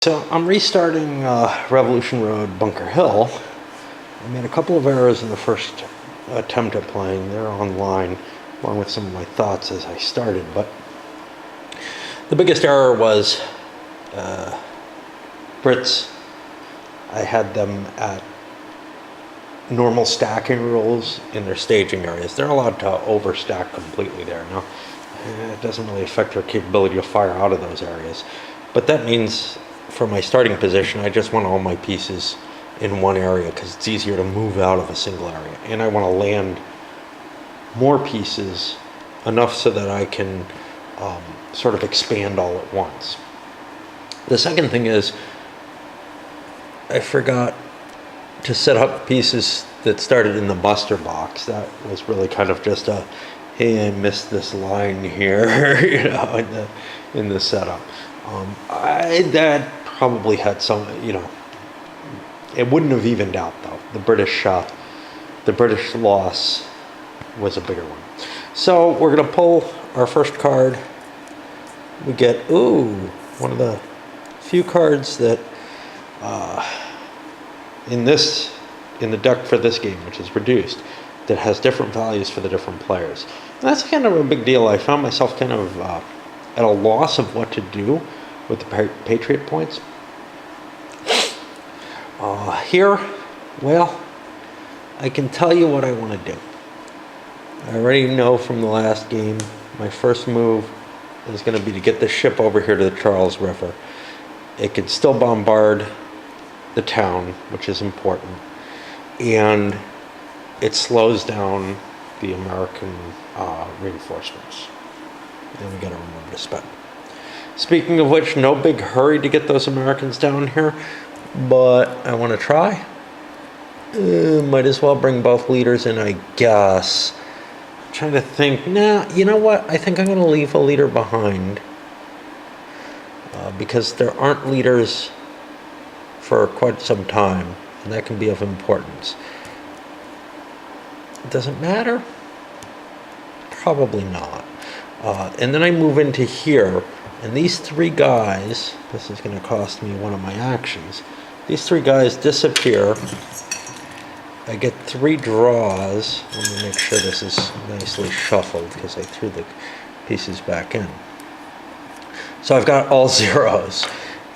So I'm restarting Revolution Road Bunker Hill. I made a couple of errors in the first attempt at playing. They're online, along with some of my thoughts as I started. But the biggest error was Brits. I had them at normal stacking rules in their staging areas. They're allowed to overstack completely there. Now, it doesn't really affect their capability to fire out of those areas. But that means for my starting position, I just want all my pieces in one area because it's easier to move out of a single area. And I want to land more pieces enough so that I can sort of expand all at once. The second thing is I forgot to set up pieces that started in the muster box. That was really kind of just a, hey, I missed this line here, in the setup. That probably had some, it wouldn't have evened out though. The British loss was a bigger one. So we're gonna pull our first card. We get, one of the few cards that in the deck for this game, which is reduced, that has different values for the different players. And that's kind of a big deal. I found myself kind of at a loss of what to do with the Patriot points. Here, well, I can tell you what I want to do. I already know from the last game, my first move is going to be to get this ship over here to the Charles River. It could still bombard the town, which is important, and it slows down the American reinforcements. And we got to remember to spend. Speaking of which, no big hurry to get those Americans down here, but I want to try. Might as well bring both leaders in, I guess. I'm trying to think. Nah, you know what? I think I'm going to leave a leader behind because there aren't leaders for quite some time, and that can be of importance. Does it matter? Probably not. And then I move into here, and these three guys, this is going to cost me one of my actions. These three guys disappear. I get 3 draws. Let me make sure this is nicely shuffled because I threw the pieces back in. So I've got all zeros.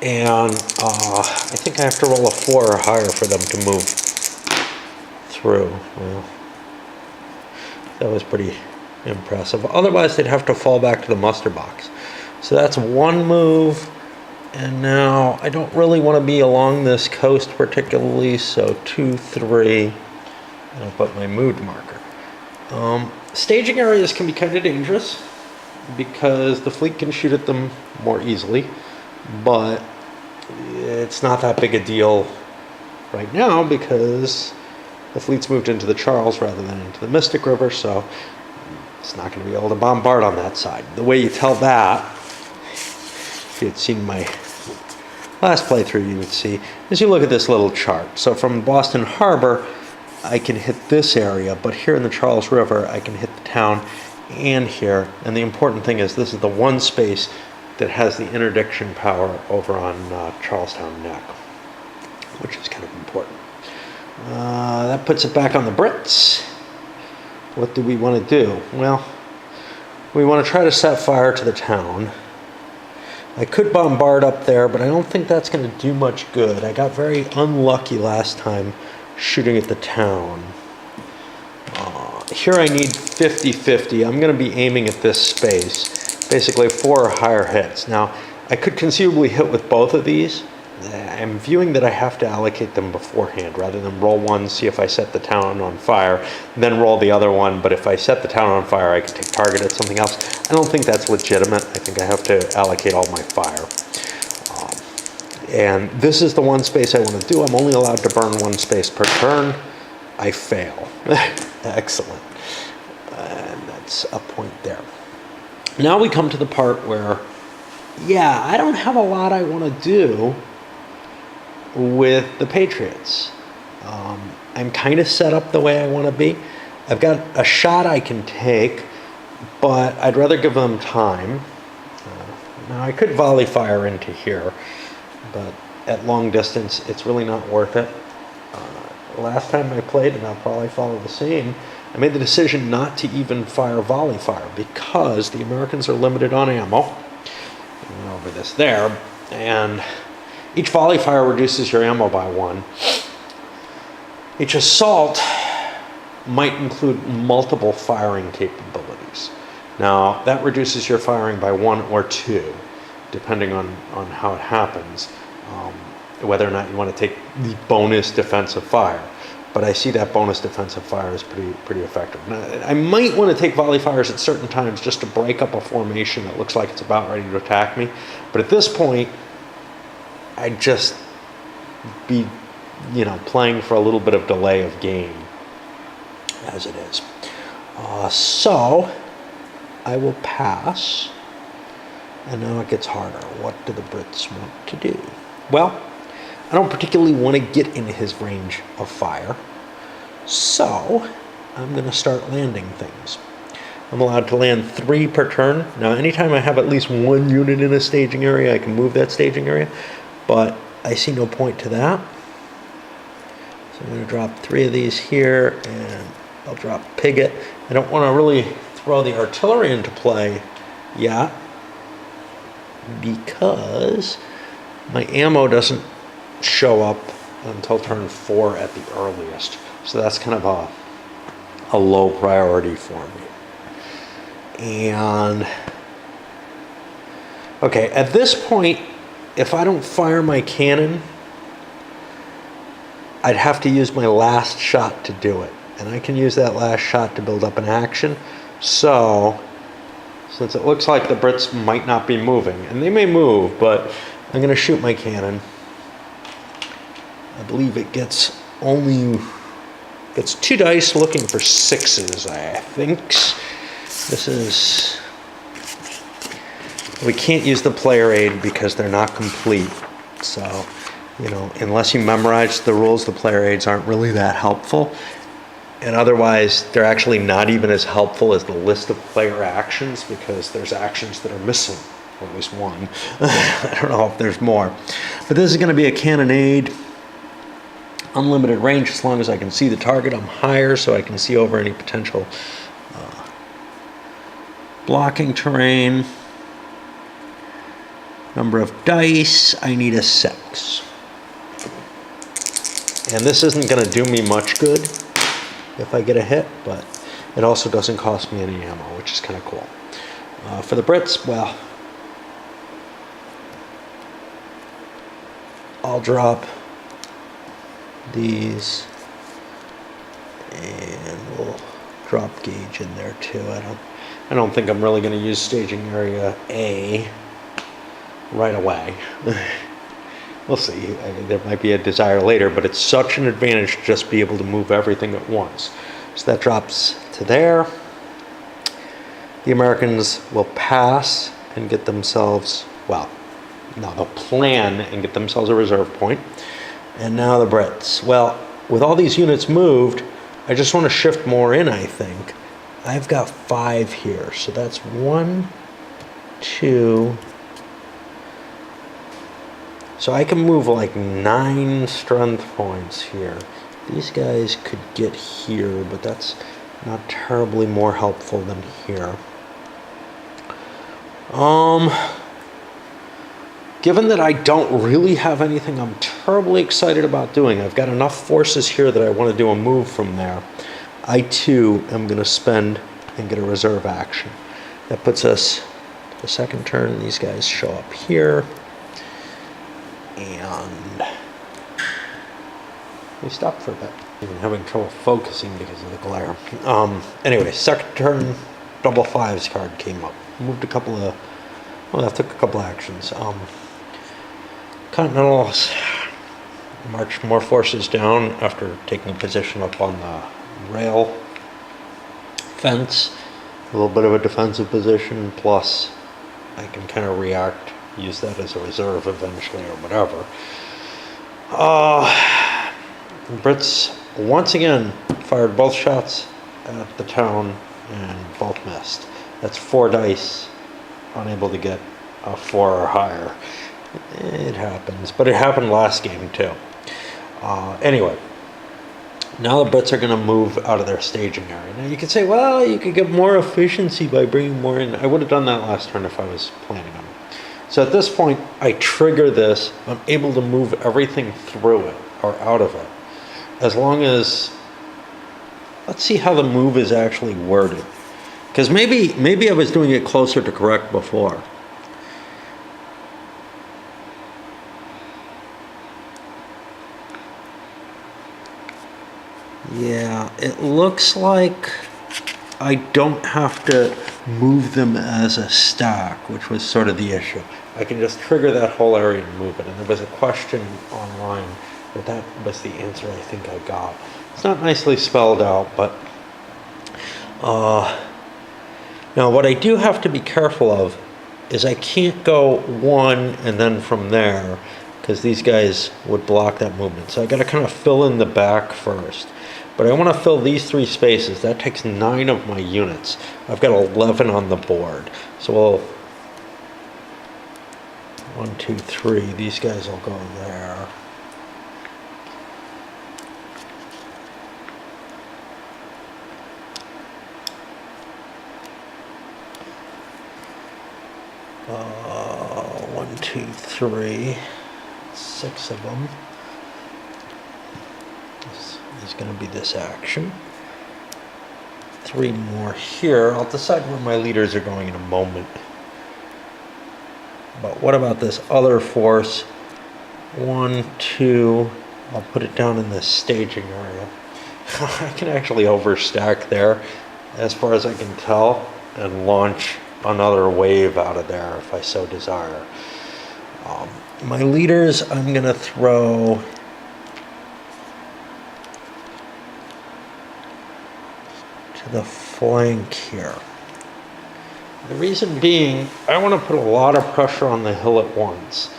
And I think I have to roll a 4 or higher for them to move through. Well, that was pretty impressive. Otherwise, they'd have to fall back to the muster box. So that's one move. And now I don't really want to be along this coast particularly, so 2, 3, and I'll put my mood marker. Staging areas can be kind of dangerous because the fleet can shoot at them more easily, but it's not that big a deal right now because the fleet's moved into the Charles rather than into the Mystic River, so it's not going to be able to bombard on that side. The way you tell that, if you had seen my last playthrough, you would see, is you look at this little chart. So from Boston Harbor, I can hit this area, but here in the Charles River, I can hit the town and here. And the important thing is this is the one space that has the interdiction power over on Charlestown Neck, which is kind of important. That puts it back on the Brits. What do we want to do? Well, we want to try to set fire to the town. I could bombard up there, but I don't think that's going to do much good. I got very unlucky last time shooting at the town. Here I need 50-50. I'm going to be aiming at this space. Basically 4 or higher hits. Now, I could conceivably hit with both of these. I'm viewing that I have to allocate them beforehand rather than roll one, see if I set the town on fire, then roll the other one. But if I set the town on fire, I can take target at something else. I don't think that's legitimate. I think I have to allocate all my fire. And this is the one space I want to do. I'm only allowed to burn 1 space per turn. I fail. Excellent. And that's a point there. Now we come to the part where, I don't have a lot I want to do with the Patriots. I'm kind of set up the way I want to be. I've got a shot I can take, but I'd rather give them time. Now I could volley fire into here, but at long distance, it's really not worth it. Last time I played, and I'll probably follow the same, I made the decision not to even fire volley fire because the Americans are limited on ammo. Over this there, and each volley fire reduces your ammo by 1. Each assault might include multiple firing capabilities. Now, that reduces your firing by 1 or 2, depending on how it happens, whether or not you want to take the bonus defensive fire. But I see that bonus defensive fire is pretty effective. Now, I might want to take volley fires at certain times just to break up a formation that looks like it's about ready to attack me. But at this point, I'd just be, playing for a little bit of delay of game, as it is. So, I will pass. And now it gets harder. What do the Brits want to do? Well, I don't particularly want to get into his range of fire, so I'm going to start landing things. I'm allowed to land 3 per turn. Now, anytime I have at least 1 unit in a staging area, I can move that staging area, but I see no point to that. So I'm going to drop 3 of these here, and I'll drop Piggott. I don't want to really throw the artillery into play yet, because my ammo doesn't show up until turn 4 at the earliest. So that's kind of a low priority for me. And okay, at this point, if I don't fire my cannon, I'd have to use my last shot to do it. And I can use that last shot to build up an action. So, since it looks like the Brits might not be moving, and they may move, but I'm going to shoot my cannon. I believe it gets 2 dice, looking for 6s, I think. We can't use the player aid because they're not complete. So, unless you memorize the rules, the player aids aren't really that helpful. And otherwise, they're actually not even as helpful as the list of player actions, because there's actions that are missing, or at least 1. I don't know if there's more. But this is going to be a cannonade. Unlimited range as long as I can see the target. I'm higher, so I can see over any potential blocking terrain. Number of dice, I need a 6. And this isn't going to do me much good if I get a hit, but it also doesn't cost me any ammo, which is kind of cool. For the Brits, well, I'll drop these, and we'll drop gauge in there too. I don't think I'm really going to use staging area A right away. We'll see. There might be a desire later, but it's such an advantage to just be able to move everything at once. So that drops to there. The Americans will pass and get themselves, they'll plan and get themselves a reserve point. And now the Brits. Well, with all these units moved, I just want to shift more in, I think. I've got 5 here, so that's 1, 2. So I can move like 9 strength points here. These guys could get here, but that's not terribly more helpful than here. Given that I don't really have anything I'm terribly excited about doing, I've got enough forces here that I want to do a move from there. I too am going to spend and get a reserve action. That puts us the second turn. These guys show up here. And we stopped for a bit. Even having trouble focusing because of the glare. Anyway, second turn, double 5s card came up. Moved a couple of, that took a couple actions. Continentals marched more forces down after taking a position up on the rail fence. A little bit of a defensive position, plus I can kind of react, use that as a reserve eventually or whatever. The Brits once again fired both shots at the town and both missed. That's 4 dice, unable to get a 4 or higher. It happens, but it happened last game too. Anyway, now the Brits are going to move out of their staging area. Now you could say, well, you could get more efficiency by bringing more in. I would have done that last turn if I was planning on it. So at this point, I trigger this. I'm able to move everything through it or out of it. As long as, let's see how the move is actually worded. Because maybe I was doing it closer to correct before. Yeah, it looks like I don't have to move them as a stack, which was sort of the issue. I can just trigger that whole area and move it. And there was a question online, but that was the answer I think I got. It's not nicely spelled out, but now what I do have to be careful of is I can't go one and then from there, because these guys would block that movement. So I got to kind of fill in the back first. But I want to fill these 3 spaces. That takes 9 of my units. I've got 11 on the board. So we'll 1, 2, 3. These guys will go there. One, two, three. 6 of them. This is going to be this action. 3 more here. I'll decide where my leaders are going in a moment. But what about this other force? 1, 2. I'll put it down in the staging area. I can actually overstack there, as far as I can tell, and launch another wave out of there if I so desire. My leaders, I'm going to throw to the flank here. The reason being, I want to put a lot of pressure on the hill at once.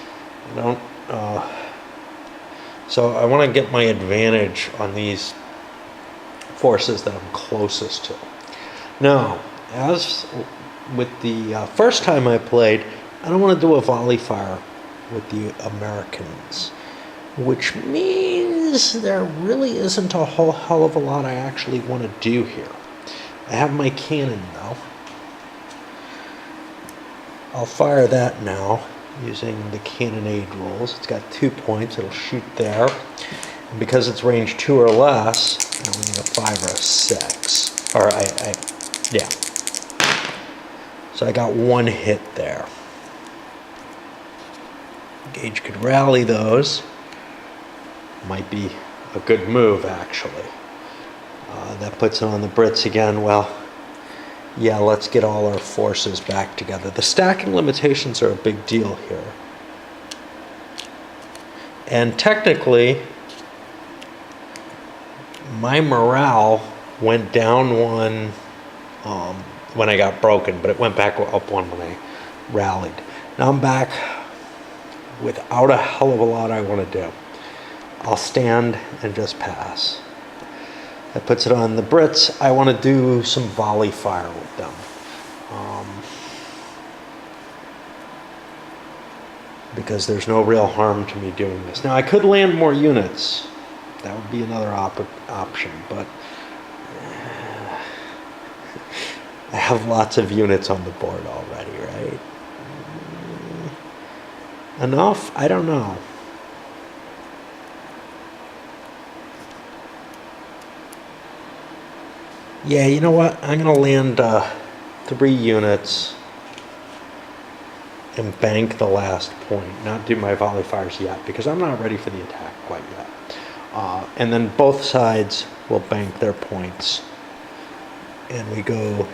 So I want to get my advantage on these forces that I'm closest to. Now, as with the first time I played, I don't want to do a volley fire with the Americans, which means there really isn't a whole hell of a lot I actually want to do here. I have my cannon though. I'll fire that now using the cannonade rules. It's got 2 points, it'll shoot there. And because it's range 2 or less, I only need a 5 or a 6. Or yeah. So I got 1 hit there. Gage could rally those. Might be a good move, actually. That puts it on the Brits again. Well, yeah, let's get all our forces back together. The stacking limitations are a big deal here. And technically, my morale went down 1 when I got broken, but it went back up 1 when I rallied. Now I'm back without a hell of a lot I want to do. I'll stand and just pass. That puts it on the Brits. I want to do some volley fire with them. Because there's no real harm to me doing this. Now I could land more units. That would be another option, but I have lots of units on the board already, right? Enough? I don't know. Yeah, you know what? I'm going to land 3 units and bank the last point. Not do my volley fires yet, because I'm not ready for the attack quite yet. And then both sides will bank their points. And we go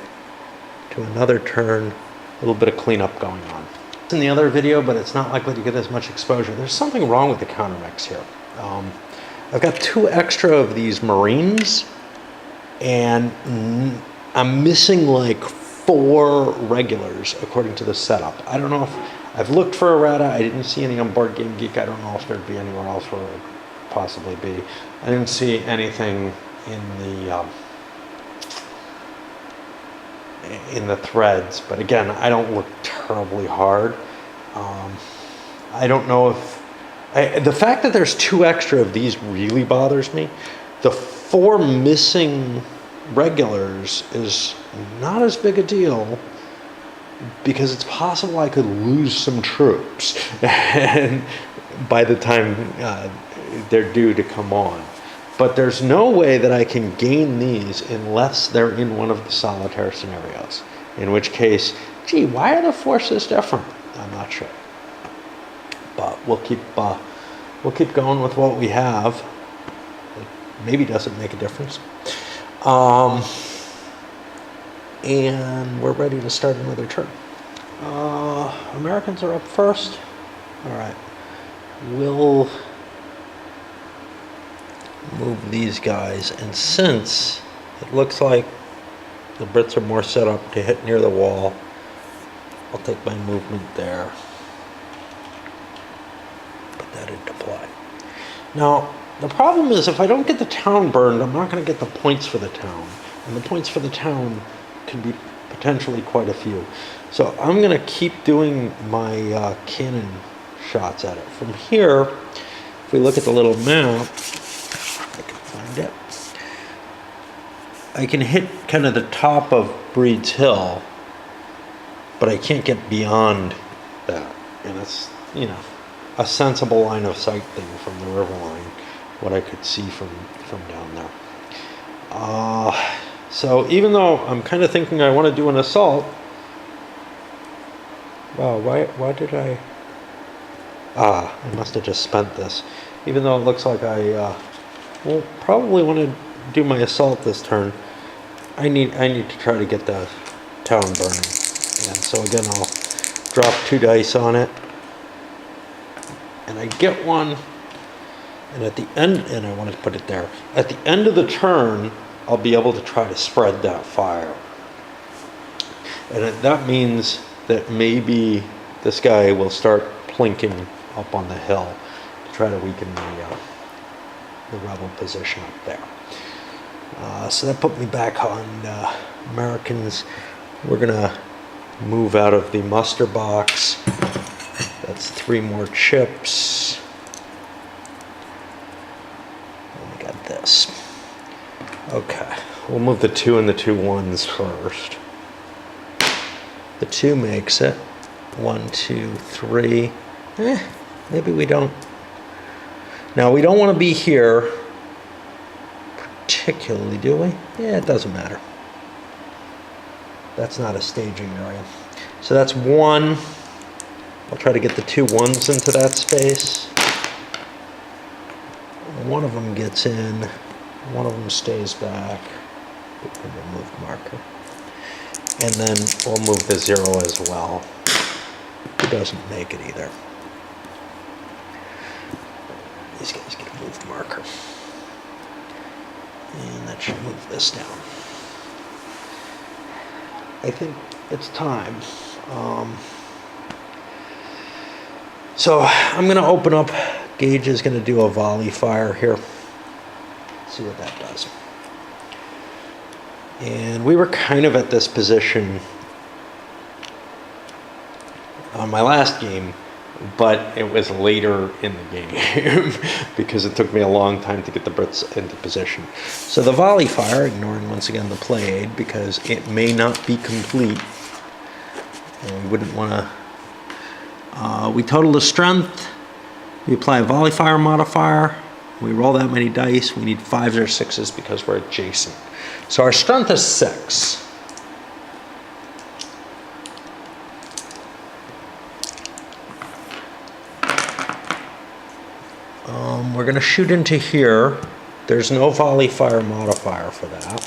to another turn, a little bit of cleanup going on. In the other video, but it's not likely to get as much exposure. There's something wrong with the counter mix here. I've got 2 extra of these Marines, and I'm missing like 4 regulars according to the setup. I don't know if I've looked for errata. I didn't see any on Board Game Geek. I don't know if there'd be anywhere else where it would possibly be. I didn't see anything in the threads, but again, I don't look terribly hard. I don't know if the fact that there's 2 extra of these really bothers me. The 4 missing regulars is not as big a deal because it's possible I could lose some troops and by the time they're due to come on. But there's no way that I can gain these unless they're in one of the solitaire scenarios. In which case, gee, why are the forces different? I'm not sure. But we'll keep going with what we have. It maybe doesn't make a difference. And we're ready to start another turn. Americans are up first. All right. We'll move these guys, and since it looks like the Brits are more set up to hit near the wall, I'll take my movement there. Put that into play. Now, the problem is if I don't get the town burned, I'm not going to get the points for the town. And the points for the town can be potentially quite a few. So I'm going to keep doing my cannon shots at it. From here, if we look at the little map, I can find it. I can hit kind of the top of Breed's Hill, but I can't get beyond that. And it's, you know, a sensible line of sight thing from the river line, what I could see from down there. So even though I'm kind of thinking I want to do an assault, wow, why did I? I must have just spent this. Even though it looks like I will probably want to do my assault this turn, I need to try to get the town burning. And so again, I'll drop 2 dice on it, and I get one. And at the end, and I want to put it there. At the end of the turn, I'll be able to try to spread that fire. And that means that maybe this guy will start plinking up on the hill to try to weaken the rebel position up there. So that put me back on Americans. We're gonna move out of the muster box. That's 3 more chips. And we got this. Okay, we'll move the 2 and the 2 1s first. The 2 makes it. 1, 2, 3. Maybe we don't. Now, we don't want to be here particularly, do we? Yeah, it doesn't matter. That's not a staging area. So that's 1. I'll try to get the 2 1s into that space. One of them gets in. One of them stays back. Remove marker. And then we'll move the 0 as well. Who doesn't make it either. These guys get a move marker. And that should move this down. I think it's time. So I'm going to open up. Gage is going to do a volley fire here. See what that does. And we were kind of at this position on my last game, but it was later in the game because it took me a long time to get the Brits into position. So the volley fire, ignoring once again the play aid because it may not be complete, and we wouldn't want to. We total the strength. We apply a volley fire modifier. We roll that many dice. We need 5s or 6s because we're adjacent. So our strength is 6. We're going to shoot into here. There's no volley fire modifier for that.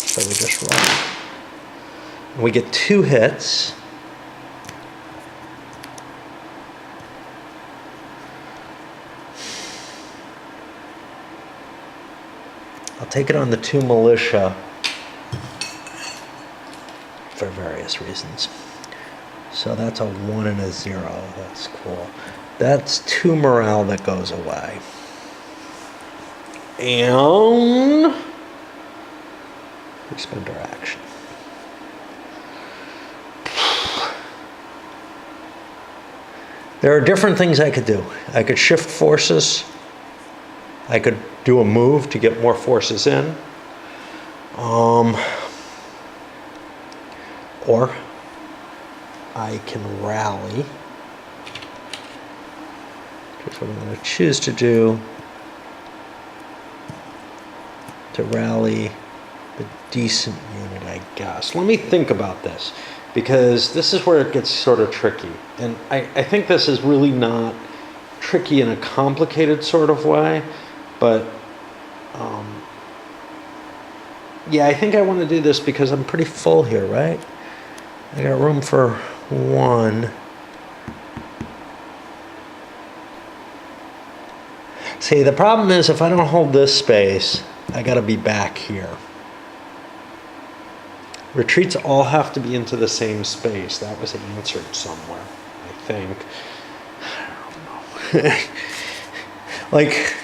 So we just roll. And we get 2 hits. I'll take it on the 2 militia for various reasons. So that's a 1 and a 0. That's cool. That's 2 morale that goes away. And we spend our action. There are different things I could do. I could shift forces. I could do a move to get more forces in. Or I can rally, which is what I'm going to choose to do, to rally a decent unit, I guess. Let me think about this, because this is where it gets sort of tricky. And I think this is really not tricky in a complicated sort of way, but yeah, I think I want to do this because I'm pretty full here, right? I got room for one. See, the problem is if I don't hold this space, I got to be back here. Retreats all have to be into the same space. That was answered somewhere, I think. I don't know. Like,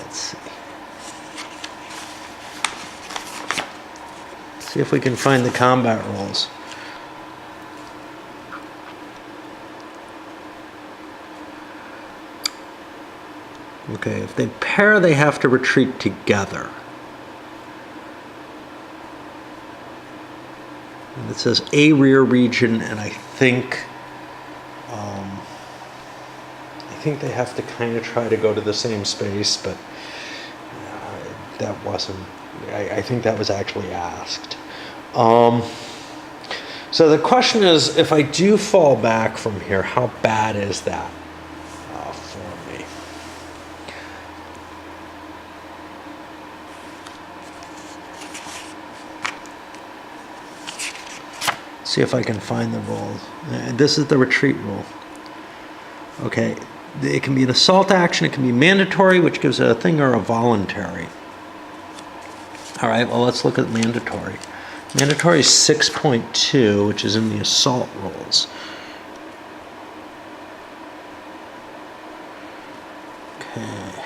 let's see. See if we can find the combat rules. Okay, if they pair, they have to retreat together. And it says a rear region, and I think they have to kind of try to go to the same space, but that wasn't. I think that was actually asked. So the question is, if I do fall back from here, how bad is that for me? See if I can find the rules. This is the retreat rule. Okay, it can be an assault action, it can be mandatory, which gives it a thing, or a voluntary. All right, well, let's look at mandatory. Mandatory is 6.2, which is in the assault rules. Okay.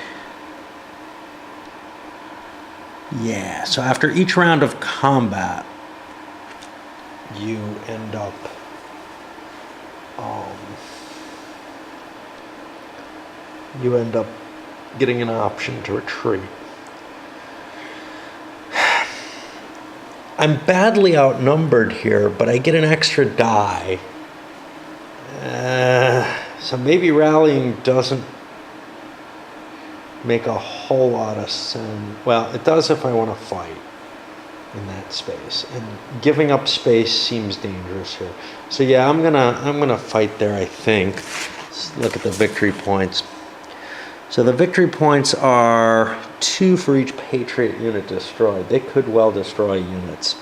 Yeah, so after each round of combat, you end up getting an option to retreat. I'm badly outnumbered here, but I get an extra die. So maybe rallying doesn't make a whole lot of sense. Well, it does if I want to fight in that space, and giving up space seems dangerous here. So yeah, I'm gonna fight there, I think. Let's look at the victory points. So the victory points are 2 for each Patriot unit destroyed. They could well destroy units.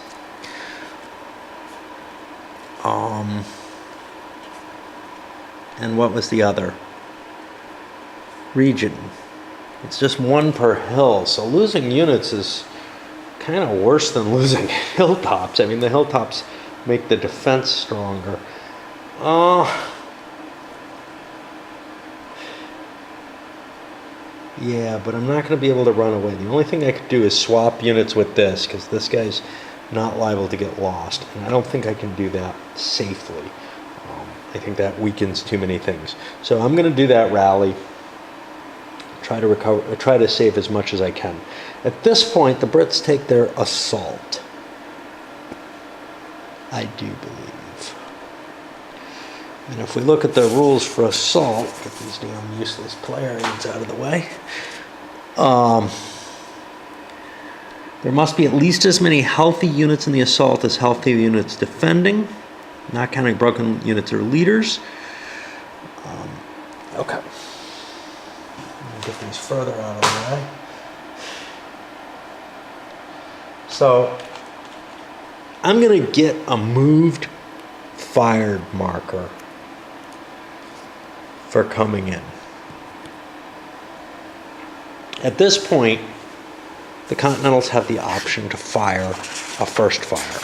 And what was the other? Region. It's just 1 per hill, so losing units is kind of worse than losing hilltops. I mean, the hilltops make the defense stronger. Yeah, but I'm not going to be able to run away. The only thing I could do is swap units with this, because this guy's not liable to get lost. And I don't think I can do that safely. I think that weakens too many things. So I'm going to do that rally. Try to recover, try to save as much as I can. At this point, the Brits take their assault. I do believe. And if we look at the rules for assault, get these damn useless player aids out of the way. There must be at least as many healthy units in the assault as healthy units defending, not counting broken units or leaders. Okay. Get these further out of the way. So I'm going to get a moved fired marker for coming in. At this point, the Continentals have the option to fire a first fire.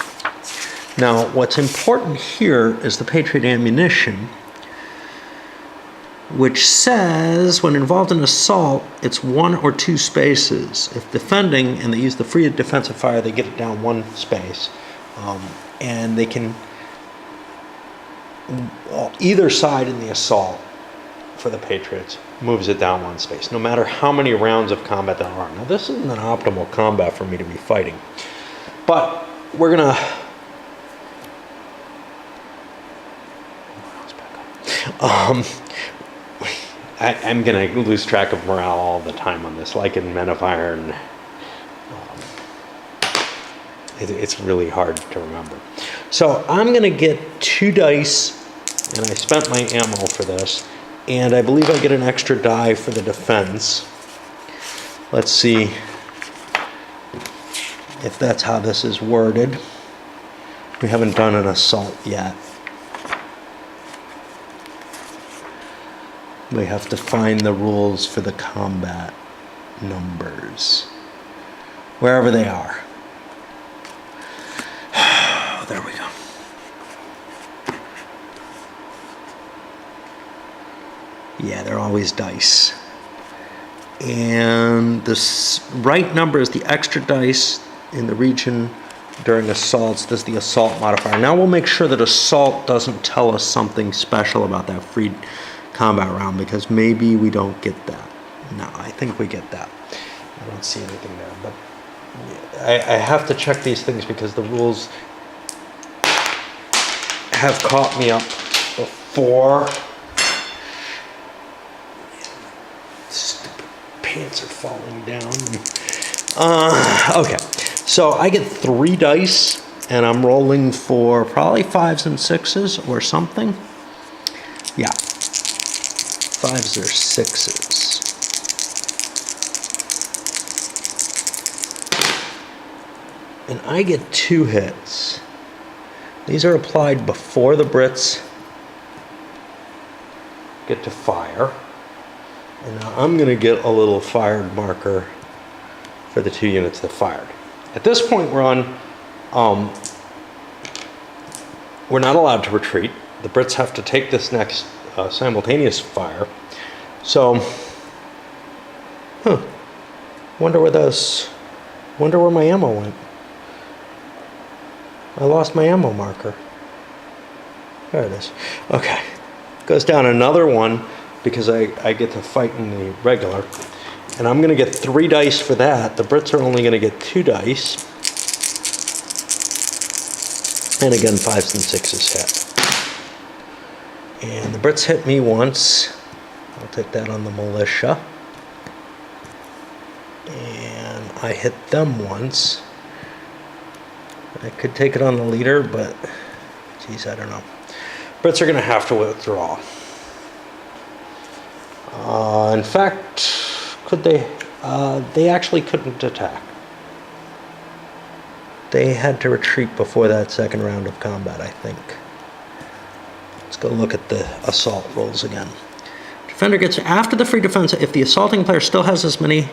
Now, what's important here is the Patriot ammunition, which says when involved in assault, it's 1 or 2 spaces. If defending and they use the free defensive fire, they get it down 1 space. And they can either side in the assault for the Patriots moves it down one space, no matter how many rounds of combat there are. Now, this isn't an optimal combat for me to be fighting, but we're gonna. I'm gonna lose track of morale all the time on this, like in Men of Iron. It's really hard to remember. So I'm gonna get 2 dice, and I spent my ammo for this, and I believe I get an extra die for the defense. Let's see if that's how this is worded. We haven't done an assault yet. We have to find the rules for the combat numbers, wherever they are. There we go. Yeah, they're always dice. And the right number is the extra dice in the region during assaults. This is the assault modifier. Now we'll make sure that assault doesn't tell us something special about that free combat round, because maybe we don't get that. No, I think we get that. I don't see anything there, but I have to check these things because the rules have caught me up before. Stupid pants are falling down. Okay, so I get 3 dice, and I'm rolling for probably 5s and 6s or something. Yeah, 5s or 6s. And I get 2 hits. These are applied before the Brits get to fire. And now I'm going to get a little fired marker for the 2 units that fired. At this point, we're not allowed to retreat. The Brits have to take this next simultaneous fire. So, wonder where my ammo went. I lost my ammo marker. There it is. Okay. Goes down another one because I get to fight in the regular. And I'm going to get 3 dice for that. The Brits are only going to get 2 dice. And again, 5s and 6s hit. And the Brits hit me once. I'll take that on the militia. And I hit them once. I could take it on the leader, but geez, I don't know. Brits are going to have to withdraw. In fact, could they? They actually couldn't attack. They had to retreat before that second round of combat, I think. Let's go look at the assault rolls again. Defender gets, after the free defense, if the assaulting player still has as many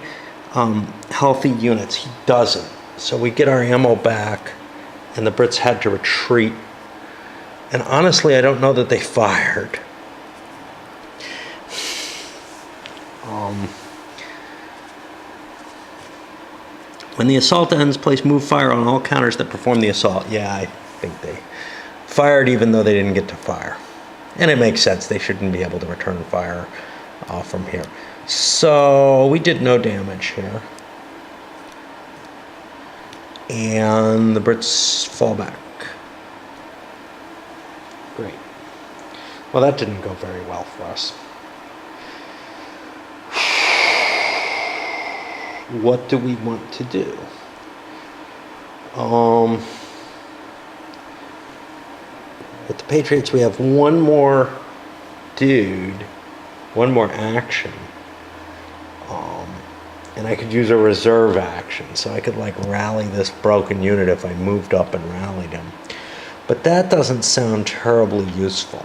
healthy units, he doesn't. So we get our ammo back, and the Brits had to retreat. And honestly, I don't know that they fired. When the assault ends, place move fire on all counters that perform the assault. Yeah, I think they fired even though they didn't get to fire. And it makes sense. They shouldn't be able to return fire from here. So we did no damage here. And the Brits fall back. Great. Well, that didn't go very well for us. What do we want to do? With the Patriots, we have one more dude, one more action. And I could use a reserve action, so I could like rally this broken unit if I moved up and rallied him. But that doesn't sound terribly useful.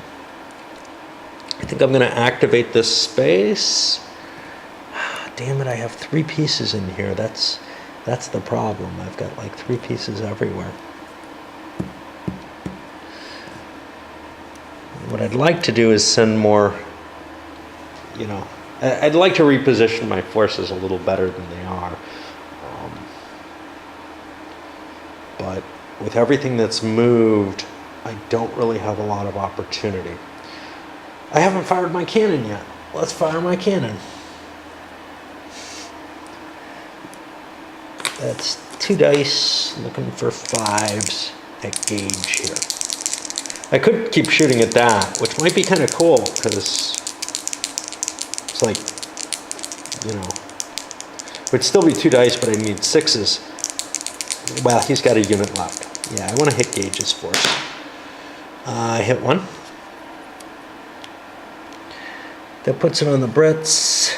I think I'm going to activate this space. Damn it, I have 3 pieces in here. That's the problem. I've got like 3 pieces everywhere. What I'd like to do is send more, I'd like to reposition my forces a little better than they are. But with everything that's moved, I don't really have a lot of opportunity. I haven't fired my cannon yet. Let's fire my cannon. That's 2 dice, looking for 5s at gauge here. I could keep shooting at that, which might be kind of cool, because it's like, you know, it would still be 2 dice, but I need 6s. Well, he's got a unit left. Yeah, I want to hit Gage's force. I hit 1. That puts it on the Brits.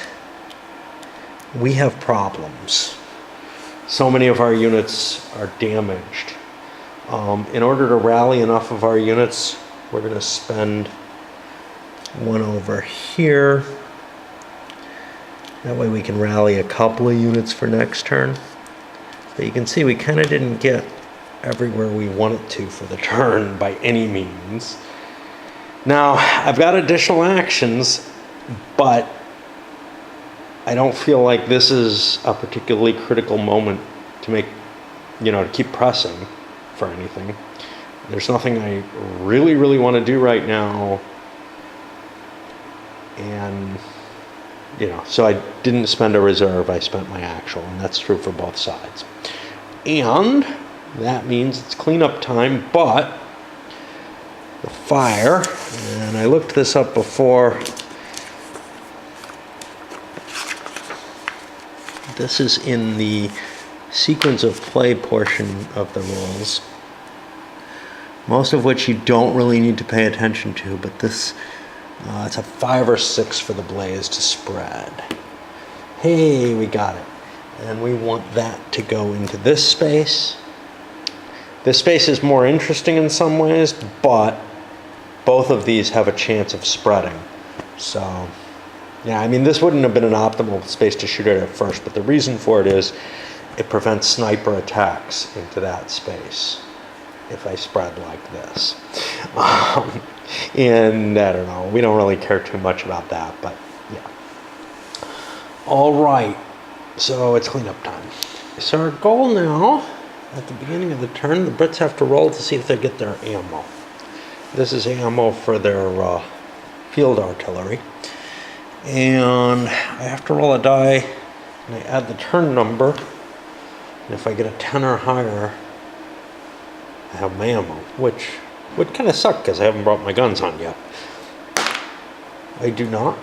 We have problems. So many of our units are damaged. In order to rally enough of our units, we're going to spend 1 over here. That way we can rally a couple of units for next turn. But you can see we kind of didn't get everywhere we wanted to for the turn by any means. Now, I've got additional actions, but I don't feel like this is a particularly critical moment to make, you know, to keep pressing for anything. There's nothing I really, really want to do right now. And, you know, so I didn't spend a reserve, I spent my actual, and that's true for both sides. And that means it's cleanup time, but the fire, and I looked this up before, this is in the sequence of play portion of the rules, most of which you don't really need to pay attention to, but this, it's a 5 or 6 for the blaze to spread. Hey, we got it. And we want that to go into this space. This space is more interesting in some ways, but both of these have a chance of spreading. So, yeah, I mean, this wouldn't have been an optimal space to shoot at first, but the reason for it is it prevents sniper attacks into that space if I spread like this. And I don't know, we don't really care too much about that, but yeah. All right, so it's cleanup time. So our goal now, at the beginning of the turn, the Brits have to roll to see if they get their ammo. This is ammo for their field artillery. And I have to roll a die, and I add the turn number. And if I get a 10 or higher, I have my ammo, which would kind of suck because I haven't brought my guns on yet. I do not.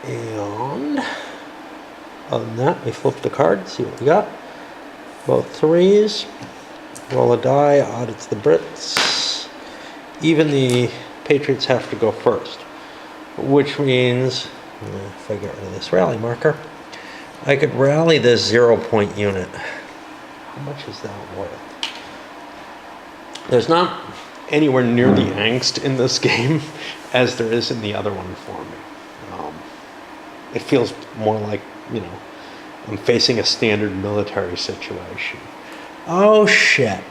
And other than that, we flip the card, see what we got. Both 3s. Roll a die, odd it's the Brits. Even the Patriots have to go first. Which means, if I get rid of this rally marker, I could rally this 0-point unit. How much is that worth? There's not anywhere near the angst in this game as there is in the other one for me. It feels more like, you know, I'm facing a standard military situation. Oh, shit.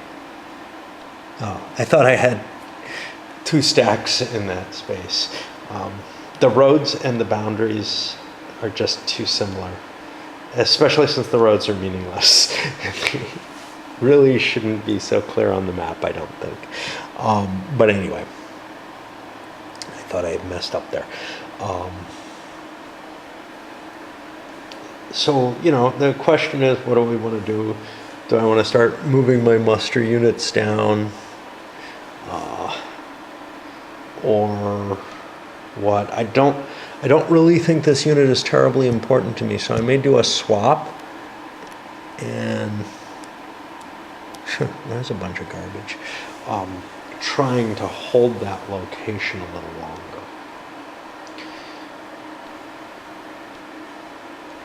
Oh, I thought I had 2 stacks in that space. The roads and the boundaries are just too similar, especially since the roads are meaningless. Really shouldn't be so clear on the map, I don't think. But anyway, I thought I had messed up there. So, you know, the question is, what do we want to do? Do I want to start moving my muster units down? Or what? I don't really think this unit is terribly important to me, so I may do a swap. And there's a bunch of garbage. Trying to hold that location a little longer.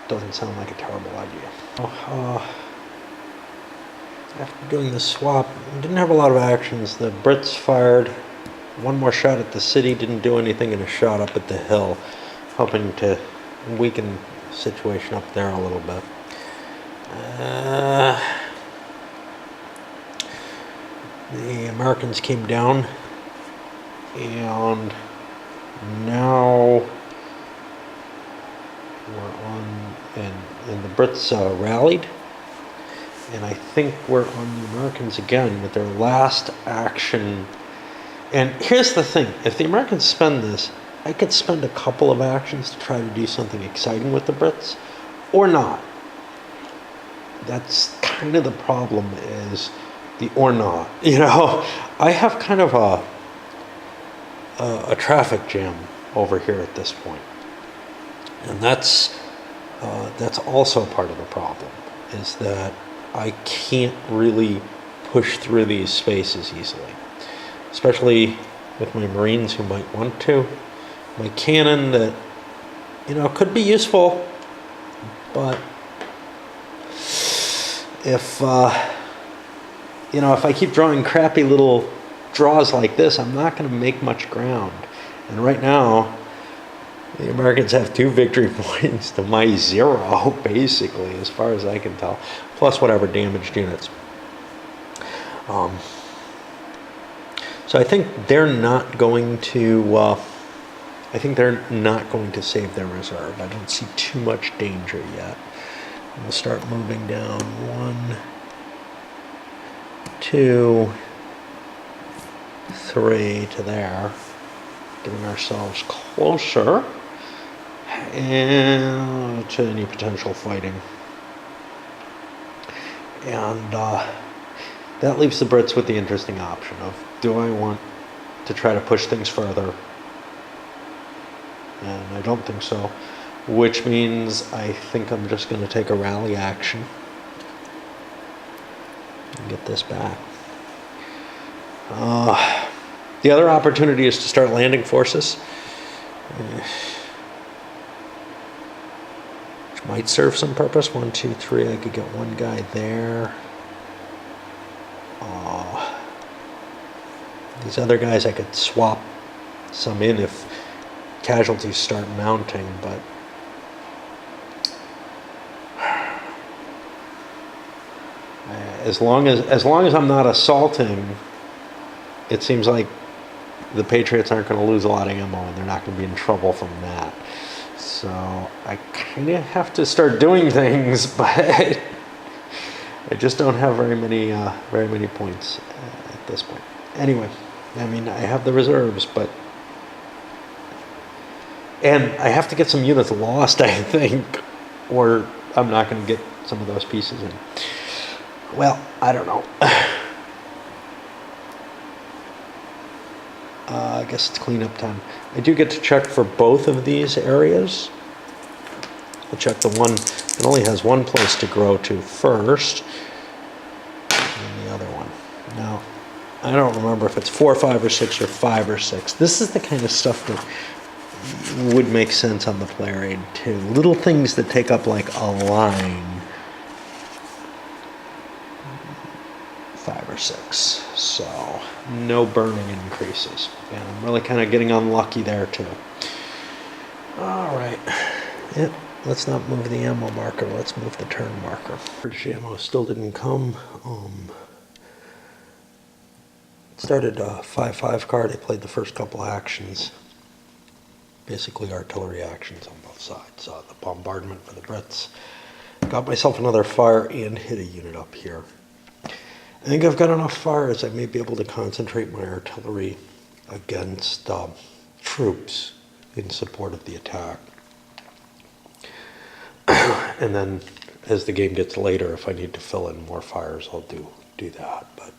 Doesn't sound like a terrible idea. After doing the swap, didn't have a lot of actions. The Brits fired 1 more shot at the city, didn't do anything, and a shot up at the hill, hoping to weaken the situation up there a little bit. The Americans came down, and now we're on, and the Brits rallied, And I think we're on the Americans again with their last action. And here's the thing, if the Americans spend this, I could spend a couple of actions to try to do something exciting with the Brits, or not. That's kind of the problem, is the or not. You know, I have kind of a traffic jam over here at this point. And that's also part of the problem, is that I can't really push through these spaces easily, especially with my Marines who might want to. My cannon that, you know, could be useful, but if, you know, if I keep drawing crappy little draws like this, I'm not going to make much ground. And right now, the Americans have 2 victory points to my 0, basically, as far as I can tell, plus whatever damaged units. So I think they're not going to. I think they're not going to save their reserve. I don't see too much danger yet. We'll start moving down 1, 2, 3 to there, getting ourselves closer and to any potential fighting. And that leaves the Brits with the interesting option of, do I want to try to push things further? And I don't think so, which means I think I'm just going to take a rally action and get this back. The other opportunity is to start landing forces, which might serve some purpose. 1, 2, 3, I could get one guy there. These other guys I could swap some in if casualties start mounting, but as long as I'm not assaulting, it seems like the Patriots aren't going to lose a lot of ammo, and they're not going to be in trouble from that. So I kind of have to start doing things, but I just don't have very many points at this point. Anyway, I mean, I have the reserves, but. And I have to get some units lost, I think, or I'm not going to get some of those pieces in. Well, I don't know. I guess it's cleanup time. I do get to check for both of these areas. I'll check the one that only has one place to grow to first, and the other one. Now, I don't remember if it's 4, 5, or 6, or 5 or 6. This is the kind of stuff that would make sense on the player aid too. Little things that take up like a line. 5 or 6. So no burning increases. And I'm really kind of getting unlucky there too. All right. Yep. Let's not move the ammo marker. Let's move the turn marker. British ammo still didn't come. Started a 5-5 card. I played the first couple actions. Basically artillery actions on both sides. The bombardment for the Brits. Got myself another fire and hit a unit up here. I think I've got enough fires. I may be able to concentrate my artillery against troops in support of the attack. And then as the game gets later, if I need to fill in more fires, I'll do that. But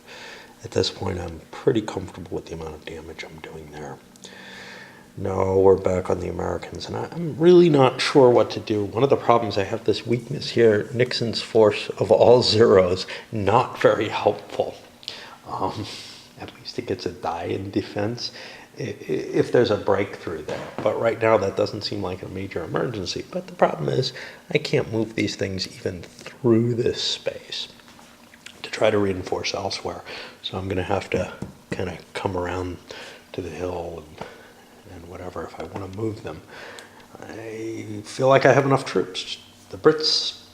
at this point, I'm pretty comfortable with the amount of damage I'm doing there. No, we're back on the Americans, and I'm really not sure what to do. One of the problems, I have this weakness here. Nixon's force of all zeros, not very helpful. At least it gets a die in defense if there's a breakthrough there. But right now, that doesn't seem like a major emergency. But the problem is, I can't move these things even through this space to try to reinforce elsewhere. So I'm going to have to kind of come around to the hill and whatever if I want to move them. I feel like I have enough troops. The Brits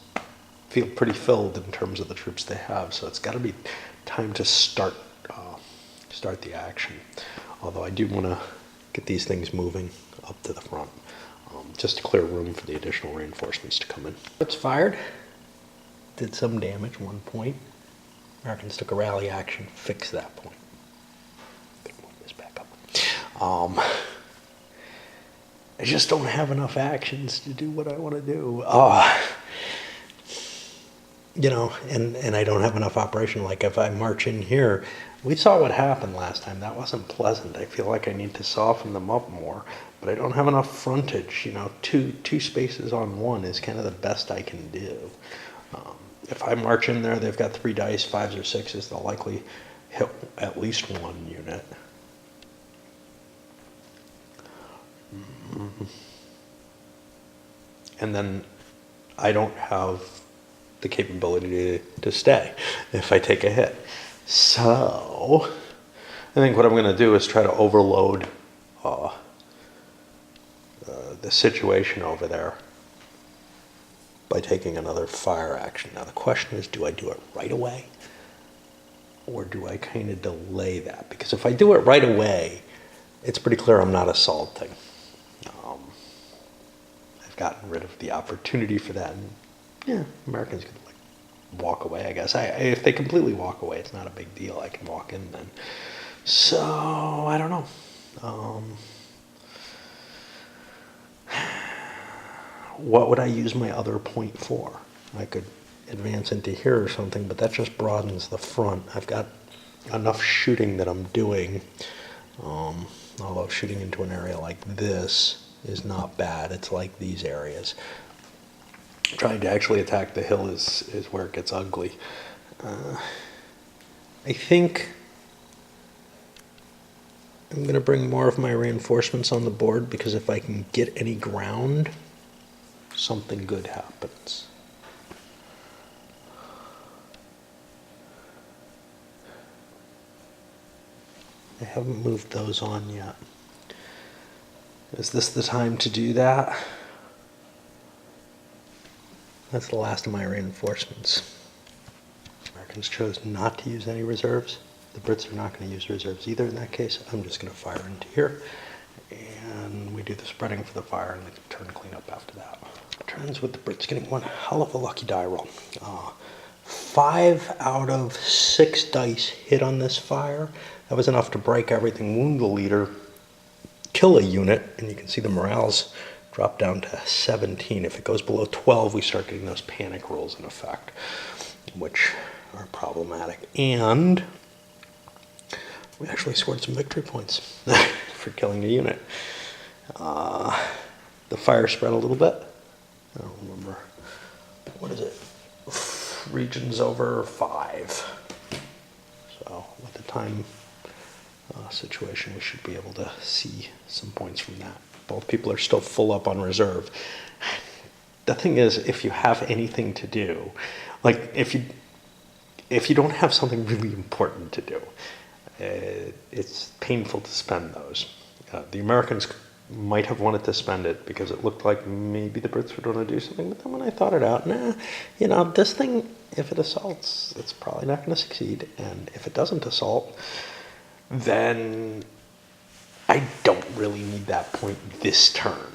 feel pretty filled in terms of the troops they have, so it's got to be time to start the action. Although I do want to get these things moving up to the front, just to clear room for the additional reinforcements to come in. It's fired. did some damage one point. Americans took a rally action, fixed that point. Good, move this back up. I just don't have enough actions to do what I want to do. You know, and I don't have enough operation. Like if I march in here, we saw what happened last time. That wasn't pleasant. I feel like I need to soften them up more, but I don't have enough frontage. You know, two spaces on one is kind of the best I can do. If I march in there, they've got 3 dice, 5s or 6s. They'll likely hit at least one unit. And then I don't have the capability to stay if I take a hit. So I think what I'm going to do is try to overload the situation over there by taking another fire action. Now the question is, do I do it right away? Or do I kind of delay that? Because if I do it right away, it's pretty clear I'm not assaulting. I've gotten rid of the opportunity for that. And yeah, Americans could like walk away, I guess. If they completely walk away, it's not a big deal. I can walk in then. So, I don't know. What would I use my other point for? I could advance into here or something, but that just broadens the front. I've got enough shooting that I'm doing, although shooting into an area like this is not bad. It's like these areas. Trying to actually attack the hill is where it gets ugly. I think I'm going to bring more of my reinforcements on the board, because if I can get any ground, something good happens. I haven't moved those on yet. Is this the time to do that? That's the last of my reinforcements. Americans chose not to use any reserves. The Brits are not going to use reserves either in that case. I'm just going to fire into here. And we do the spreading for the fire and the turn cleanup after that. Turns with the Brits getting one hell of a lucky die roll. 5 out of 6 dice hit on this fire. That was enough to break everything, wound the leader, kill a unit, and you can see the morales drop down to 17. If it goes below 12, we start getting those panic rolls in effect, which are problematic. And we actually scored some victory points for killing the unit. The fire spread a little bit. I don't remember. What is it? Regions over 5. So with the time situation, we should be able to see some points from that. Both people are still full up on reserve. The thing is, if you have anything to do, like if you don't have something really important to do, it's painful to spend those. The Americans might have wanted to spend it because it looked like maybe the Brits were going to do something, but then when I thought it out, you know, this thing, if it assaults, it's probably not going to succeed, and if it doesn't assault, then I don't really need that point this turn.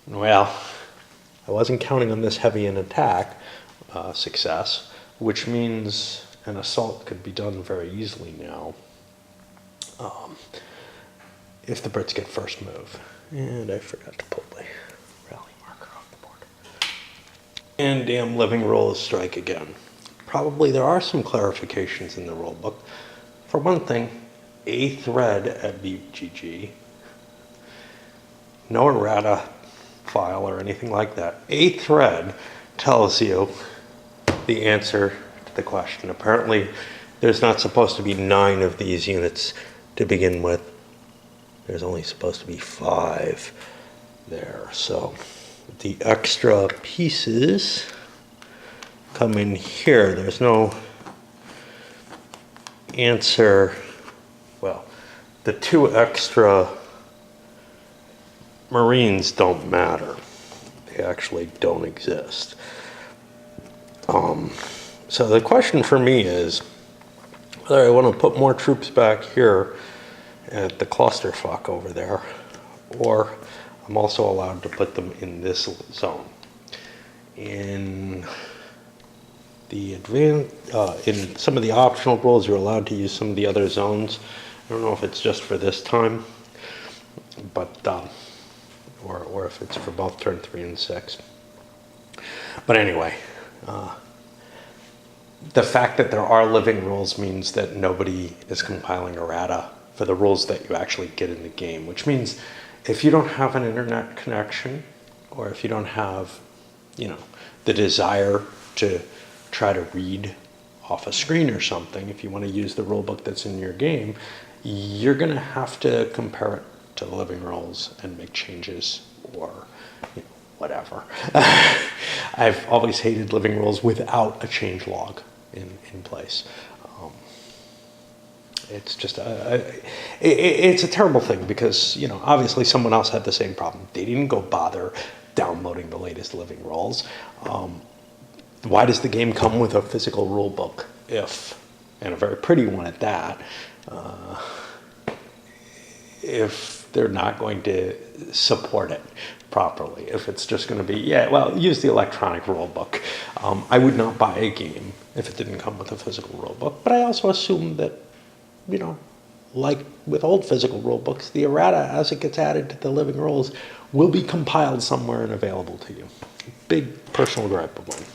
Well, I wasn't counting on this heavy an attack success, which means an assault could be done very easily now if the Brits get first move. And I forgot to pull the rally marker off the board. And damn living roll is strike again. Probably there are some clarifications in the rule book. For one thing, a thread at BGG, no errata file or anything like that. A thread tells you the answer to the question. Apparently, there's not supposed to be 9 of these units to begin with. There's only supposed to be 5 there. So the extra pieces come in here. There's no answer. Well, the 2 extra Marines don't matter. They actually don't exist. So the question for me is whether I want to put more troops back here at the clusterfuck over there, or I'm also allowed to put them in this zone. In in some of the optional rules, you're allowed to use some of the other zones. I don't know if it's just for this time, but or if it's for both turn 3 and 6. But anyway, the fact that there are living rules means that nobody is compiling errata for the rules that you actually get in the game, which means if you don't have an internet connection, or if you don't have, the desire to try to read off a screen or something, if you want to use the rule book that's in your game, you're going to have to compare it to the living rules and make changes or whatever. I've always hated living rules without a change log in place. It's just it's a terrible thing because, obviously someone else had the same problem. They didn't go bother downloading the latest living rules. Why does the game come with a physical rule book and a very pretty one at that, if they're not going to support it properly? If it's just going to be, use the electronic rule book. I would not buy a game if it didn't come with a physical rule book, but I also assume that, like with old physical rule books, the errata, as it gets added to the living rules, will be compiled somewhere and available to you. Big personal gripe of mine.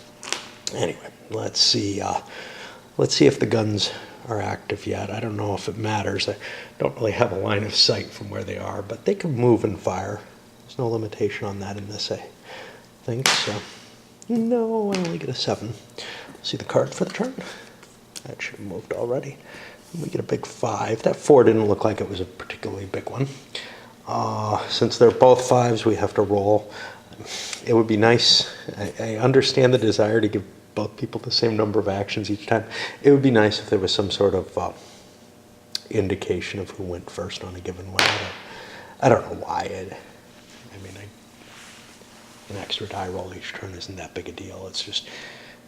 Anyway, let's see if the guns are active yet. I don't know if it matters. I don't really have a line of sight from where they are, but they can move and fire. There's no limitation on that in this, I think. So, no, I only get a 7. See the card for the turn? That should have moved already. We get a big 5. That 4 didn't look like it was a particularly big one. Since they're both 5s, we have to roll. It would be nice. I understand the desire to give both people the same number of actions each time. It would be nice if there was some sort of indication of who went first on a given one. I don't know why. An extra die roll each turn isn't that big a deal. It's just,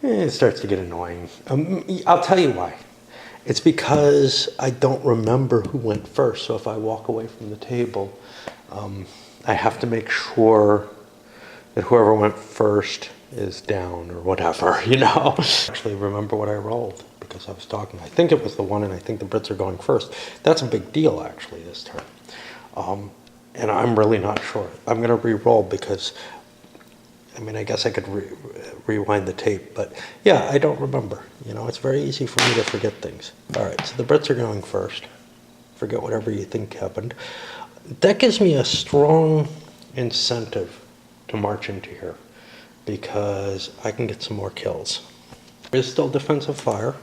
it starts to get annoying. I'll tell you why. It's because I don't remember who went first. So if I walk away from the table, I have to make sure that whoever went first is down or whatever, Actually remember what I rolled because I was talking. I think it was the 1 and I think the Brits are going first. That's a big deal actually this turn. And I'm really not sure. I'm going to re-roll because, I guess I could rewind the tape, but yeah, I don't remember. It's very easy for me to forget things. All right, so the Brits are going first. Forget whatever you think happened. That gives me a strong incentive to march into here because I can get some more kills. There is still defensive fire.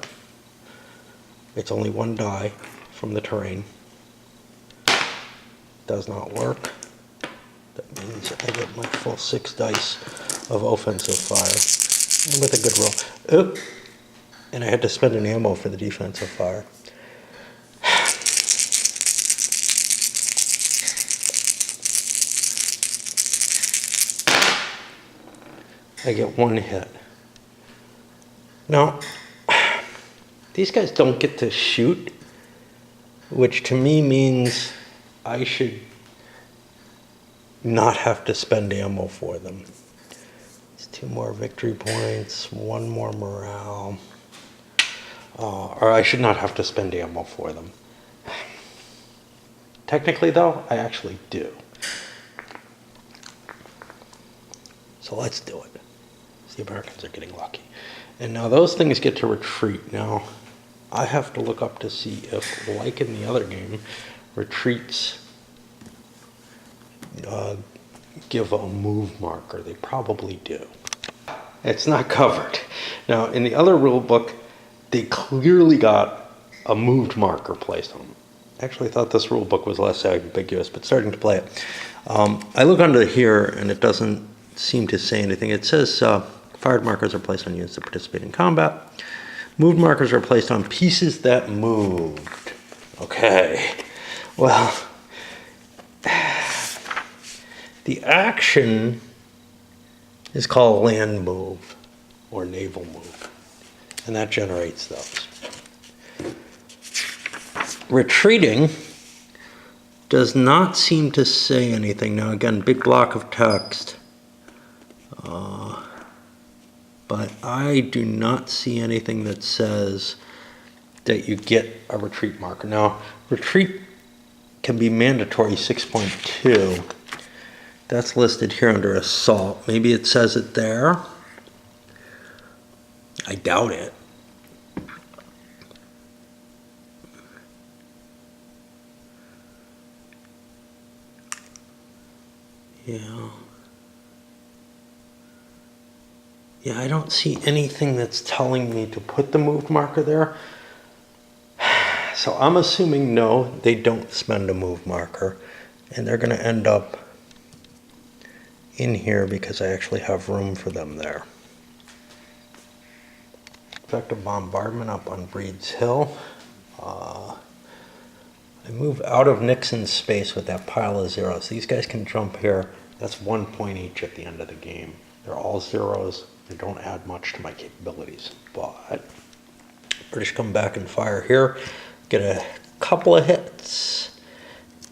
It's only 1 die from the terrain. Does not work. That means I get my full 6 dice of offensive fire and with a good roll. Oop. And I had to spend an ammo for the defensive fire. I get 1 hit. Now, these guys don't get to shoot, which to me means I should not have to spend ammo for them. It's 2 more victory points, 1 more morale. Or I should not have to spend ammo for them. Technically, though, I actually do. So let's do it. The Americans are getting lucky. And now those things get to retreat. Now, I have to look up to see if, like in the other game, retreats give a move marker. They probably do. It's not covered. Now, in the other rule book, they clearly got a moved marker placed on them. I actually thought this rule book was less ambiguous, but starting to play it. I look under here, and it doesn't seem to say anything. It says fired markers are placed on units that participate in combat. Moved markers are placed on pieces that moved. Okay. Well, the action is called land move or naval move, and that generates those. Retreating does not seem to say anything. Now again, big block of text. but I do not see anything that says that you get a retreat marker. Now, retreat can be mandatory 6.2. That's listed here under assault. Maybe it says it there. I doubt it. Yeah. Yeah, I don't see anything that's telling me to put the move marker there. So I'm assuming no, they don't spend a move marker. And they're going to end up in here because I actually have room for them there. Effective bombardment up on Breed's Hill. I move out of Nixon's space with that pile of zeros. These guys can jump here. That's 1 point each at the end of the game. They're all zeros. They don't add much to my capabilities. But British come back and fire here. Get a couple of hits.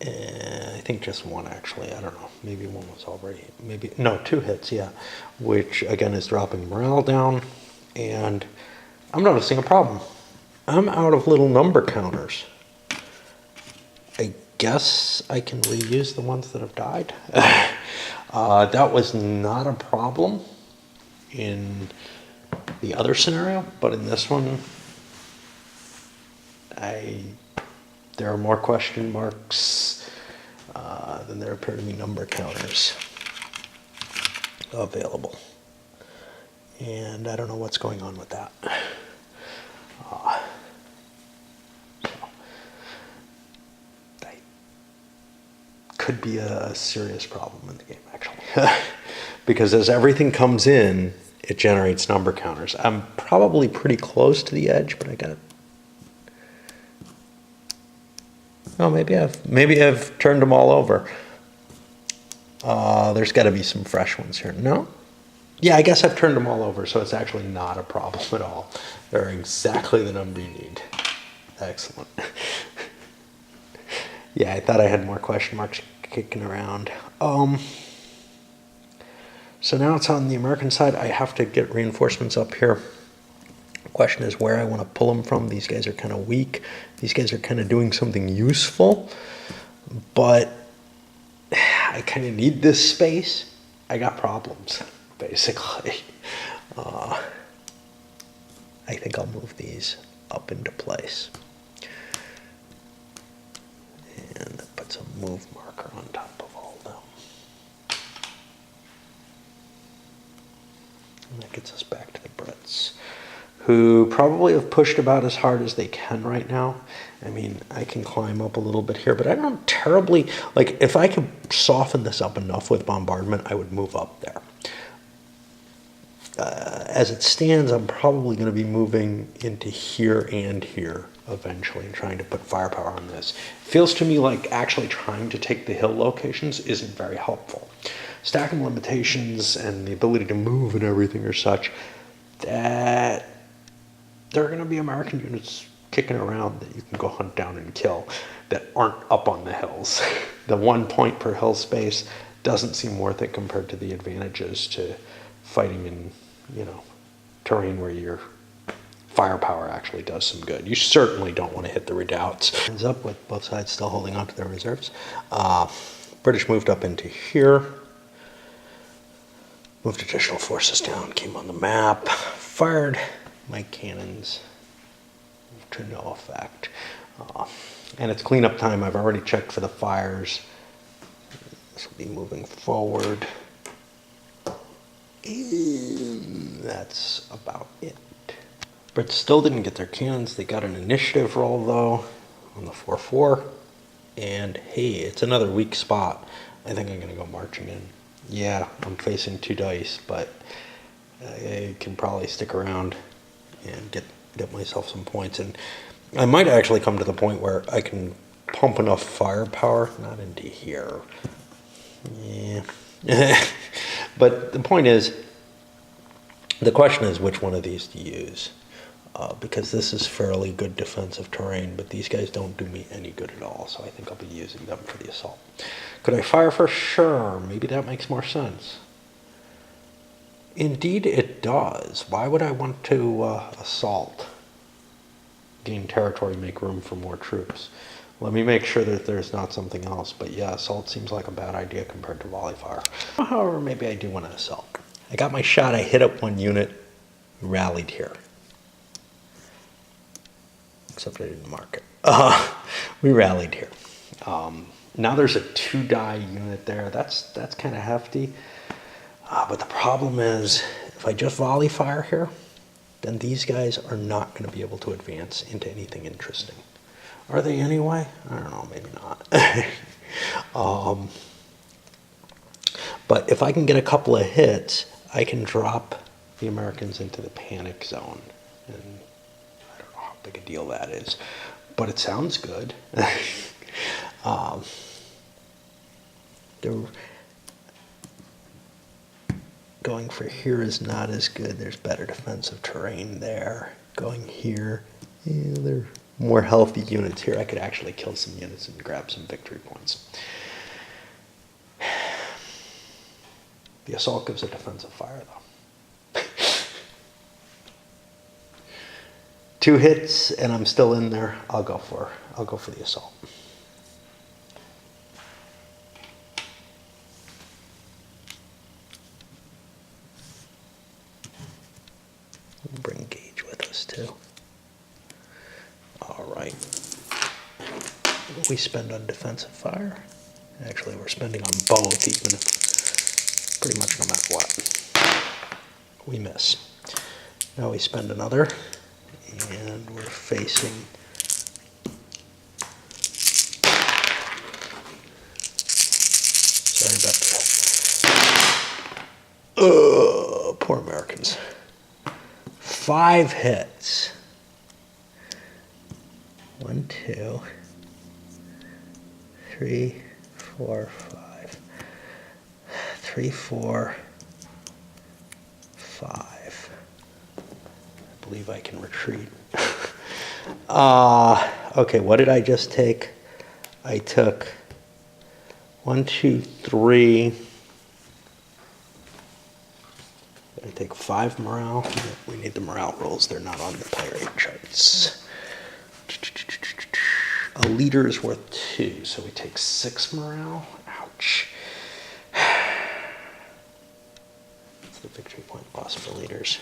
I think just one, actually. I don't know. Maybe one was already, maybe, no, 2 hits, yeah. Which, again, is dropping morale down. And I'm noticing a problem. I'm out of little number counters. I guess I can reuse the ones that have died. That was not a problem in the other scenario, but in this one, there are more question marks than there appear to be number counters available. And I don't know what's going on with that. Could be a serious problem in the game, actually. Because as everything comes in, it generates number counters. I'm probably pretty close to the edge, but I got... Oh, maybe I've turned them all over. There's got to be some fresh ones here. No? Yeah, I guess I've turned them all over, so it's actually not a problem at all. They're exactly the number you need. Excellent. Yeah, I thought I had more question marks kicking around. So now it's on the American side. I have to get reinforcements up here. The question is where I want to pull them from. These guys are kind of weak. These guys are kind of doing something useful, but I kind of need this space. I got problems, basically. I think I'll move these up into place. And that puts a move marker on top of all of them. And that gets us back to the Brits, who probably have pushed about as hard as they can right now. I mean, I can climb up a little bit here, but I don't terribly, like, if I could soften this up enough with bombardment, I would move up there. As it stands, I'm probably going to be moving into here and here eventually and trying to put firepower on this. It feels to me like actually trying to take the hill locations isn't very helpful. Stacking limitations and the ability to move and everything are such that there are going to be American units kicking around that you can go hunt down and kill that aren't up on the hills. The 1 point per hill space doesn't seem worth it compared to the advantages to fighting in, terrain where your firepower actually does some good. You certainly don't want to hit the redoubts. Ends up with both sides still holding on to their reserves. British moved up into here. Moved additional forces down, came on the map, fired my cannons to no effect. And it's cleanup time. I've already checked for the fires. This will be moving forward. And that's about it. Brits still didn't get their cannons. They got an initiative roll, though, on the 4-4. And, hey, it's another weak spot. I think I'm going to go marching in. Yeah, I'm facing 2 dice, but I can probably stick around and get myself some points. And I might actually come to the point where I can pump enough firepower, not into here. Yeah. But the point is, the question is which one of these to use. Because this is fairly good defensive terrain, but these guys don't do me any good at all, so I think I'll be using them for the assault. Could I fire first? Sure, maybe that makes more sense. Indeed it does. Why would I want to assault? Gain territory, make room for more troops. Let me make sure that there's not something else. But yeah, assault seems like a bad idea compared to volley fire. However, maybe I do want to assault. I got my shot, I hit up one unit, rallied here. Except I didn't mark it. We rallied here. Now there's a 2-die unit there. That's kind of hefty. But the problem is, if I just volley fire here, then these guys are not going to be able to advance into anything interesting. Are they anyway? I don't know, maybe not. But if I can get a couple of hits, I can drop the Americans into the panic zone. And I don't know how big a deal that is, but it sounds good. Going for here is not as good. There's better defensive terrain there. Going here, yeah, they're more healthy units here. I could actually kill some units and grab some victory points. The assault gives a defensive fire, though. 2 hits, and I'm still in there. I'll go for the assault. We'll bring Gage with us too. All right. We spend on defensive fire. Actually, we're spending on both, even if pretty much no matter what. We miss. Now we spend another, and we're facing sorry about that. Poor Americans. 5 hits. 1, 2, 3, 4, 5. 3, 4, 5. I believe I can retreat. Okay, what did I just take? I took 1, 2, 3. I take 5 morale. We need the morale rolls. They're not on the player 8 charts. A leader is worth 2, so we take 6 morale. Ouch. What's the victory point loss for leaders?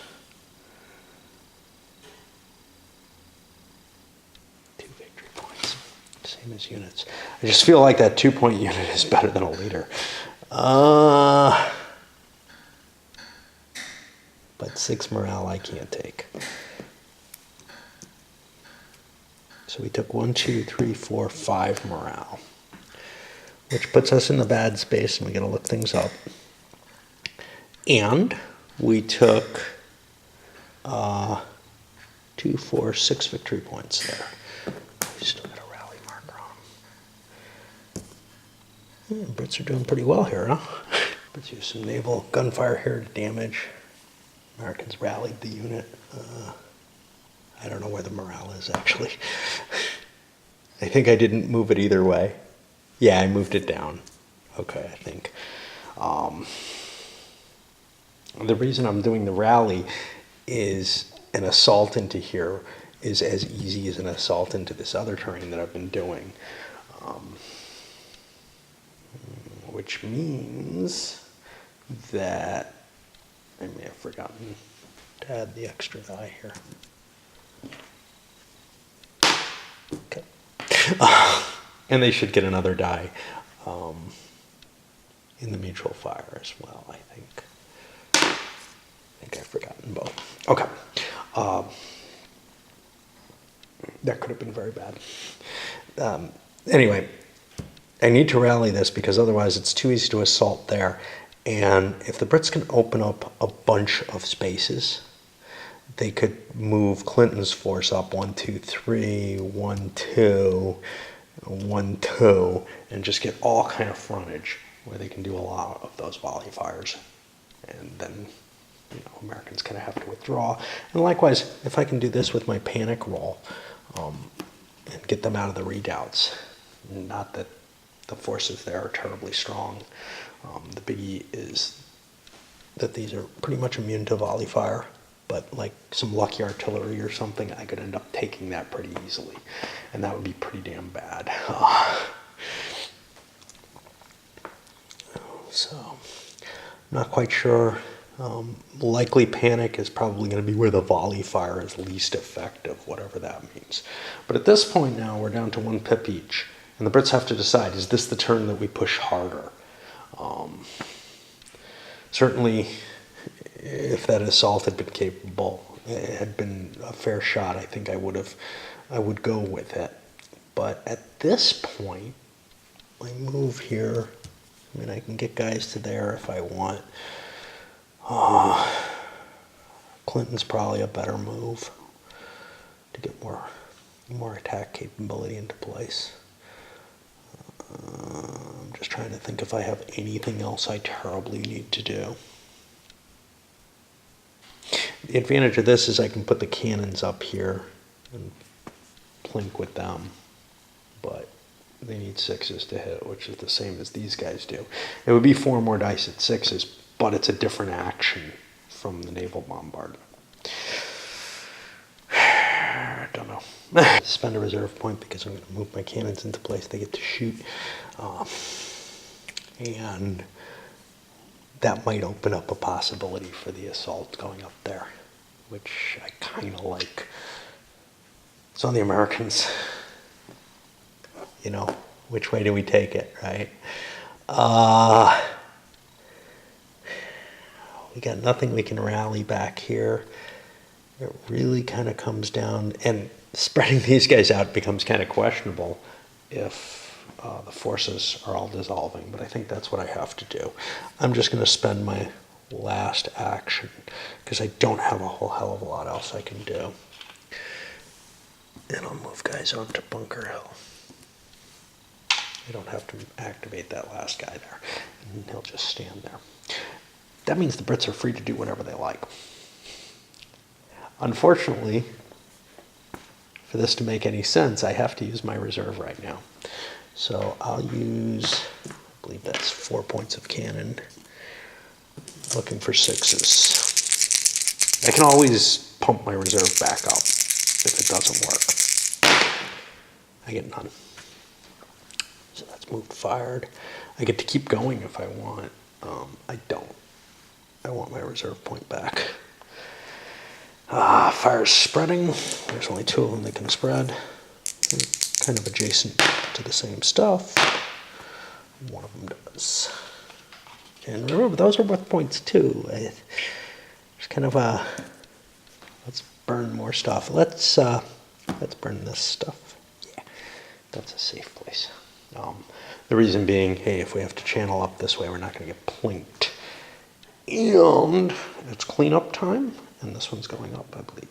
2 victory points. Same as units. I just feel like that 2-point unit is better than a leader. But 6 morale I can't take. So we took 1, 2, 3, 4, 5 morale, which puts us in the bad space, and we got to look things up. And we took 2, 4, 6 victory points there. We still got a rally marker on them. Brits are doing pretty well here, huh? Brits use some naval gunfire here to damage. Americans rallied the unit. I don't know where the morale is, actually. I think I didn't move it either way. Yeah, I moved it down. Okay, I think. The reason I'm doing the rally is an assault into here is as easy as an assault into this other terrain that I've been doing. Which means that I may have forgotten to add the extra die here. Okay. And they should get another die in the mutual fire as well, I think. I think I've forgotten both. Okay. That could have been very bad. Anyway, I need to rally this because otherwise it's too easy to assault there. And if the Brits can open up a bunch of spaces, they could move Clinton's force up 1, 2, 3, 1, 2, 1, 2, and just get all kind of frontage where they can do a lot of those volley fires. And then, Americans kind of have to withdraw. And likewise, if I can do this with my panic roll and get them out of the redoubts, not that the forces there are terribly strong. The biggie is that these are pretty much immune to volley fire, but like some lucky artillery or something, I could end up taking that pretty easily, and that would be pretty damn bad. So, I'm not quite sure. Likely panic is probably going to be where the volley fire is least effective, whatever that means. But at this point now, we're down to 1 pip each, and the Brits have to decide, is this the turn that we push harder? Certainly, if that assault had been capable, it had been a fair shot, I think I would go with it. But at this point, I move here. I mean, I can get guys to there if I want. Clinton's probably a better move to get more attack capability into place. I'm just trying to think if I have anything else I terribly need to do. The advantage of this is I can put the cannons up here and plink with them, but they need 6s to hit, which is the same as these guys do. It would be 4 more dice at 6s, but it's a different action from the naval bombardment. I don't know. Spend a reserve point because I'm going to move my cannons into place. They get to shoot. And that might open up a possibility for the assault going up there, which I kind of like. So the Americans, you know, which way do we take it, right? We got nothing we can rally back here. It really kind of comes down, and spreading these guys out becomes kind of questionable if the forces are all dissolving, but I think that's what I have to do. I'm just going to spend my last action because I don't have a whole hell of a lot else I can do. And I'll move guys on to Bunker Hill. I don't have to activate that last guy there, and he'll just stand there. That means the Brits are free to do whatever they like. Unfortunately, for this to make any sense, I have to use my reserve right now. So I'll use, I believe that's 4 points of cannon, looking for 6s. I can always pump my reserve back up if it doesn't work. I get none. So that's moved fired. I get to keep going if I want. I don't. I want my reserve point back. Fire's spreading. There's only 2 of them that can spread. They're kind of adjacent to the same stuff. One of them does. And remember, those are worth points too. There's kind of a, let's burn more stuff. Let's burn this stuff. Yeah, that's a safe place. The reason being, hey, if we have to channel up this way, we're not going to get plinked. And it's cleanup time, and this one's going up, I believe.